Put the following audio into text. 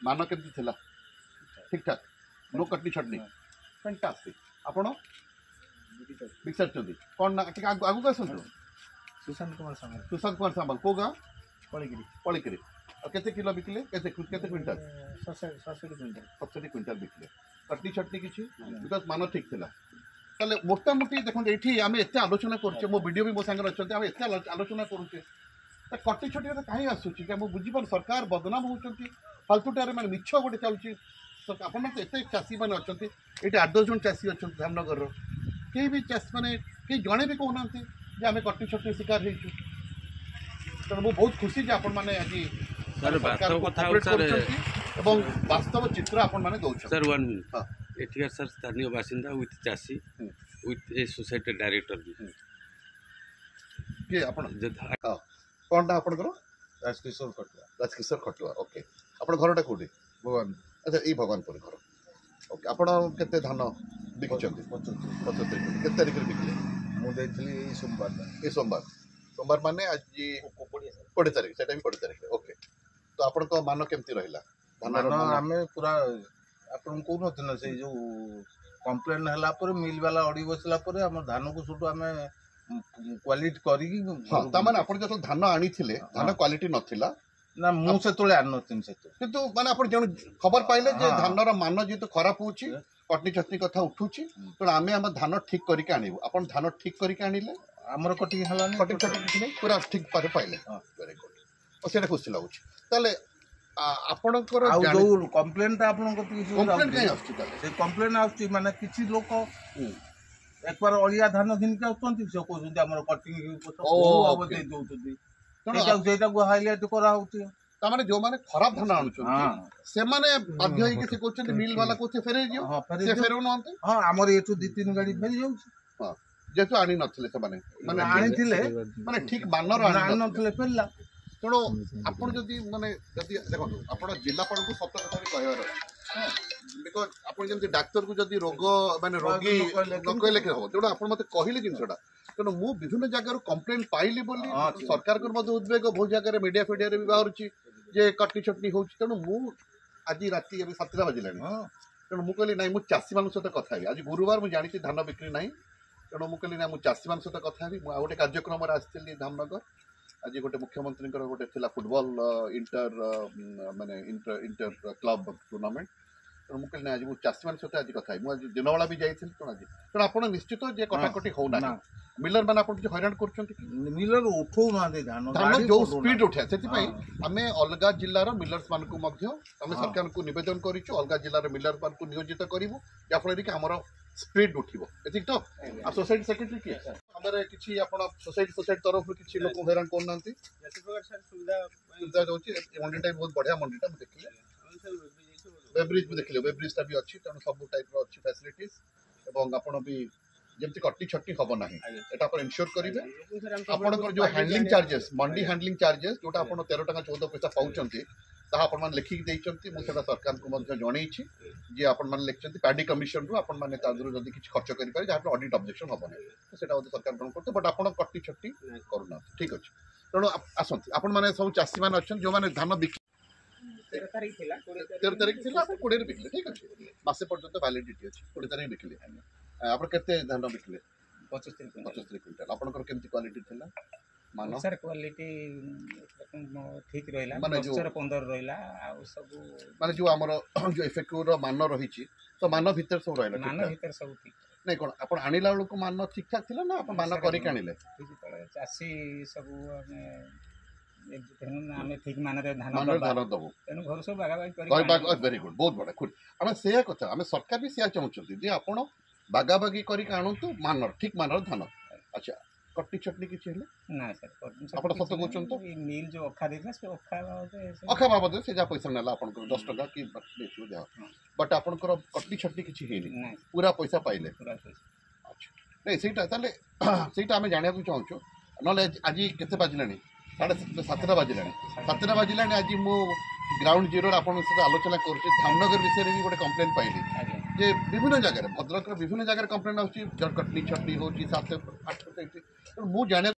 मान केमती थिला ठीक ठाक नो कटनी छटनी फैंटास्टिक आपण बिक्सर चंदी कोन ना आगु का सुन सुशांत कुमार सामल को गां पड़ीगिरी पळिकरी केते किलो बिकले केते केते क्विंटल 60 क्विंटल बिकले कटनी छटनी किछि बिकॉज मान ठीक थिला ताले मोटामोटी देखो एठी आमे एते आलोचना करछे मो वीडियो भी मो संग रछते आमे एते आलोचना करूछे त कटनी छटनी रे काहे आसुची के मो बुझी पर सरकार बदनाम होचंती फालतूटारे माने मिछ गोटे चलुची अपन तो एते चासी माने अछंती एठी 8-10 जन चासी अछंती धामनगर रो के भी चासी माने के जणे भी कहनांती जे आमे कटनी छटनी शिकार हेचु तो मो बहुत खुशी जे अपन माने आज सर वास्तव कथा सर एवं वास्तव चित्र अपन माने दउछ सर 1 मिनिट एठिया सर स्थानीय बासिंदा विथ चासी विथ ए सोसाइटी डायरेक्टर भी के अपन कोनटा अपन करो राजकिशोर खटुआ ओके अपन घरटा कोठी भगवान अच्छा ई भगवानपुर घर ओके आपण केते धान बिकचंती 75 केते तारिख रे बिकले मु देथली सोमवार माने आज 20 तारिख सेटा भी 20 तारिख ओके तो आपण को मान केमती रहिला धान आमे पूरा आपण को नथिन से जो कंप्लेन हला पर मिल वाला अडी बसला पर हम धान को सुटू आमे क्वालिटी करी हां त माने आपण जतो धान आनी थिले धान क्वालिटी नथिला ना मु से तोले आन नथिन से तो किंतु माने आपण जण खबर पाइले जे धानर मान जे तो खराब होची कटनी छटनी कथा उठुची तो आमे हम धान ठीक करी के आनिबो आपण धान ठीक करी के आनिले हमर कटी हला कटनी छटनी किछि नै पूरा ठीक पारे पाइले वेरी गुड ओ सेटा खुशी लागुची ताले आपणकर आ जो कंप्लेन ता आपण को कंप्लेंट काई आछी ताले से कंप्लेन आछी माने किछि लोक एक बार अलिया धान दिन के आछंती से कहउछंती हमर कटिंग ओ अवधि दउछंती सेटा को हाईलाइट करा होती ता माने जो माने खराब धान आनुछंती से माने बाध्य होई के से कहउछंती मिल वाला को से फेरे दियो से फेरो नहंते हां हमर एठु 2-3 गाड़ी फेरी जाउछ हां जेतु आनी नथिले से माने आनी थिले माने ठीक मानर आनी नथिले फेरला तेणु आपण जदि माने जदि देखो आपण जिलापाल को सत्य कथा कहवार बिकज आपण जंती डाक्टर को जदि रोग माने रोगी न कहले के हो तेणु आपण मते कहले जिनसटा तेणु मु विभिन्न जगह कंप्लेंट पाइली बोली सरकार को मते उद्वेग बहुत जगह मीडिया फीडिया रे भी बाहरुची जे कटनी छटनी होची तेणु मु आज राति अभी 7 बजिलानी तेणु मु कहली नाही मु चासी मान सहित कथा हेबी आज गुरुवार मु जानी धान बिक्री नाही तेणु मु कहली ना मु चासी मान सहित कथा हेबी मु गोटे कार्यक्रम रे आस्थिली धामनगर आज गोटे मुख्यमंत्री गोटे थिला फुटबॉल इंटर माने इंटर क्लब टूर्नामेंट तेणु मुझे कहली आज मुझे चाषी मान सहित आज कथा मुझे दिन बेला भी जाइए तेणु आज तेणु आप निश्चित जे कटाकटी होना मिलर मैंने आप हईराण कर मिलर उठौ ना धान जो स्पीड उठा से आम अलग जिलार मिलर्स मान सरकार को निवेदन करूँ अलग जिलार मिलर मान को नियोजित करूँ जहाँफल कि आमर स्पीड उठो एति तो आ सोसाइटी सेक्रेटरी किए हमरे किछि आपण सोसाइटी तरफ किछि लोक हैरान करना सुविधा होची मंडीटा बहुत बढ़िया मंडीटा मैं देखिले वेब्रिज भी देखिले वेब्रिजटा भी अच्छी तेणु सब टाइप रो अच्छी फैसिलिटीज एवं आपण भी जमती कटनी छटनी हम ना एटा आपण इनश्योर करेंगे आपणकर जो हैंडलिंग चार्जेस मंडी हैंडलिंग चार्जेस जोटा आपण 13 टका 14 पैसा पाउचंती ताहा आपण मान लिखिक देइचंती मु सेटा सरकार को मध्य जणैछि जे आपण मान लिखचंती पैडी कमिशन रो आपण माने तादुर जदी किछ खर्च करि पारे जहा ऑडिट ऑब्जेक्शन होबो नै सेटा होते सरकार ग्रहण करते बट आपण कटनी छटनी करूना ठीक अछि तेणु आसंती आपण माने सब चासी मान अछन जो माने धान बिक 13 तारिख थिला 20 रे बिकले ठीक अछि मासे पर्यंत वैलिडिटी अछि 20 तारिख बिकले आपण केते धान बिकले 75 क्विंटल आपनकर केमती क्वालिटी थिला मानो सर क्वालिटी ठीक रहिला माने जो 15 रहिला आ सब माने जो हमर जो इफेक्टिव रो मान रहिछि तो मान भीतर सब रहिला मान भीतर सब ठीक नै कोन आपण आनिला लोक मान ठीक ठाक थिला ना आपण मान करि कानिले चासी सब हमें ठीक मान रे धान दबो तेनु घर सब बागाबागी करि वेरी गुड बहुत बड़ा खुद हम सेया कथा हम सरकार भी सेया चाहउछथि जे आपण बागाबागी करि काणुतु मानर ठीक मानर धान अच्छा कटनी छटनी किछि हेले ना सर आपण सत कहउछन तो मिल जो अखा देला से अखा बाबद से जा पैसा नेला आपण 10 टका की बेचु जा बट आपण को कटनी छटनी किछि हेनी पूरा पैसा पाइले अच्छा नै सेटा ताले सेटा हम जानिया को चाहउछु नले आज केते बाजिलानी 7:30 बाजिलानी आज मु ग्राउंड जीरो आपण से आलोचना करछि धामनगर विषय रे भी गोटे कंप्लेंट पाइली जे विभिन्न जगह भद्रक विभिन्न जगह कंप्लेंट आउछि कटनी छटनी होछि 7 8 मु जाने